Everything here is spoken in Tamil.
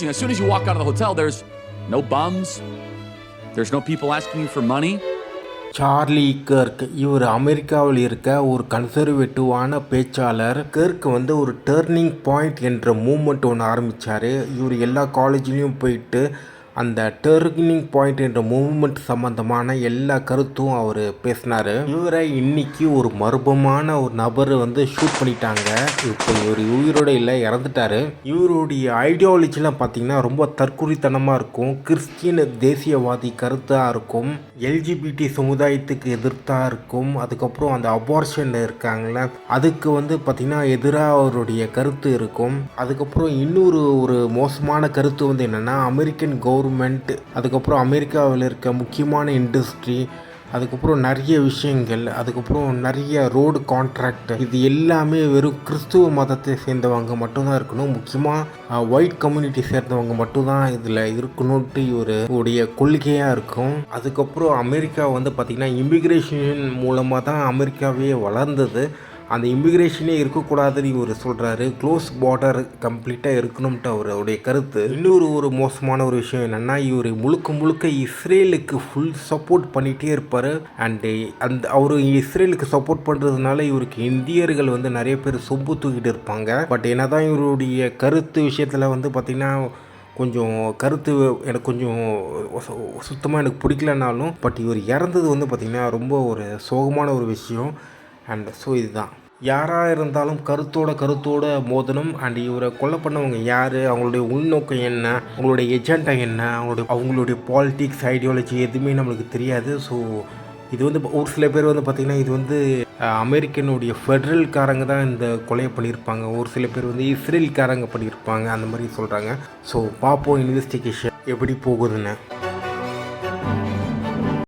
As soon as you walk out of the hotel, there's no bums, there's no people asking you for money. Charlie Garg இவர் அமெரிக்காவில் இருக்க ஒரு கன்சர்வேட்டிவான பேச்சாளர். கர்க் வந்து ஒரு டேர்னிங் பாயிண்ட் என்ற மூமெண்ட் ஒன்று ஆரம்பித்தார். இவர் எல்லா காலேஜ்லேயும் போயிட்டு அந்த டேர்னிங் பாயிண்ட் என்ற மூவ்மெண்ட் சம்மந்தமான எல்லா கருத்தும் அவர் பேசினார். இவரை இன்னைக்கு ஒரு மர்மமான ஒரு நபர் வந்து ஷூட் பண்ணிட்டாங்க. இப்போ இவர் உயிரோட இல்லை, இறந்துட்டார். இவருடைய ஐடியாலஜிலாம் பார்த்தீங்கன்னா ரொம்ப தற்குறித்தனமாக இருக்கும். கிறிஸ்டியன் தேசியவாதி கருத்தாக இருக்கும். எல்ஜிபிடி சமுதாயத்துக்கு எதிர்த்தாக இருக்கும். அதுக்கப்புறம் அந்த அபார்ஷன் இருக்காங்கள அதுக்கு வந்து பார்த்திங்கன்னா எதிராக அவருடைய கருத்து இருக்கும். அதுக்கப்புறம் இன்னொரு ஒரு மோசமான கருத்து வந்து என்னென்னா அமெரிக்கன் கவர்மெண்ட், அதுக்கப்புறம் அமெரிக்காவில் இருக்க முக்கியமான இண்டஸ்ட்ரி, அதுக்கப்புறம் நிறைய விஷயங்கள், அதுக்கப்புறம் நிறைய ரோடு கான்ட்ராக்ட், இது எல்லாமே வெறும் கிறிஸ்துவ மதத்தை சேர்ந்தவங்க மட்டும்தான் இருக்கணும். முக்கியமாக ஒயிட் கம்யூனிட்டி சேர்ந்தவங்க மட்டும்தான் இதில் இருக்கணும்ட்டு இவருடைய கொள்கையாக இருக்கும். அதுக்கப்புறம் அமெரிக்கா வந்து பார்த்திங்கன்னா இமிக்ரேஷன் மூலமாக தான் அமெரிக்காவே வளர்ந்தது. அந்த இமிக்ரேஷனே இருக்கக்கூடாதுன்னு இவர் சொல்கிறாரு. க்ளோஸ் பார்டர் கம்ப்ளீட்டாக இருக்கணும்ட்டு அவருடைய கருத்து. இன்னொரு மோசமான ஒரு விஷயம் என்னென்னா இவர் முழுக்க இஸ்ரேலுக்கு ஃபுல் சப்போர்ட் பண்ணிகிட்டே இருப்பார். அண்டு அவர் இஸ்ரேலுக்கு சப்போர்ட் பண்ணுறதுனால இவருக்கு இந்தியர்கள் வந்து நிறைய பேர் சொம்பு தூக்கிட்டு இருப்பாங்க. பட் என்ன தான் இவருடைய கருத்து விஷயத்தில் வந்து பார்த்திங்கன்னா கொஞ்சம் கருத்து எனக்கு கொஞ்சம் சுத்தமாக எனக்கு பிடிக்கலனாலும், பட் இவர் இறந்தது வந்து பார்த்திங்கன்னா ரொம்ப ஒரு சோகமான ஒரு விஷயம். அண்ட் ஸோ இதுதான் யாராக இருந்தாலும் கருத்தோட மோதணும். அண்ட் இவரை கொலை பண்ணவங்க யார், அவங்களுடைய உள்நோக்கம் என்ன, அவங்களுடைய எஜெண்டா என்ன, அவங்களுடைய பாலிட்டிக்ஸ் ஐடியாலஜி எதுவுமே நம்மளுக்கு தெரியாது. ஸோ இது வந்து ஒரு சில பேர் வந்து பார்த்திங்கன்னா இது வந்து அமெரிக்கனுடைய ஃபெட்ரல்காரங்க தான் இந்த கொலையை பண்ணியிருப்பாங்க, ஒரு சில பேர் வந்து இஸ்ரேல்காரங்க பண்ணியிருப்பாங்க, அந்த மாதிரி சொல்கிறாங்க. ஸோ பார்ப்போம் இன்வெஸ்டிகேஷன் எப்படி போகுதுன்னு.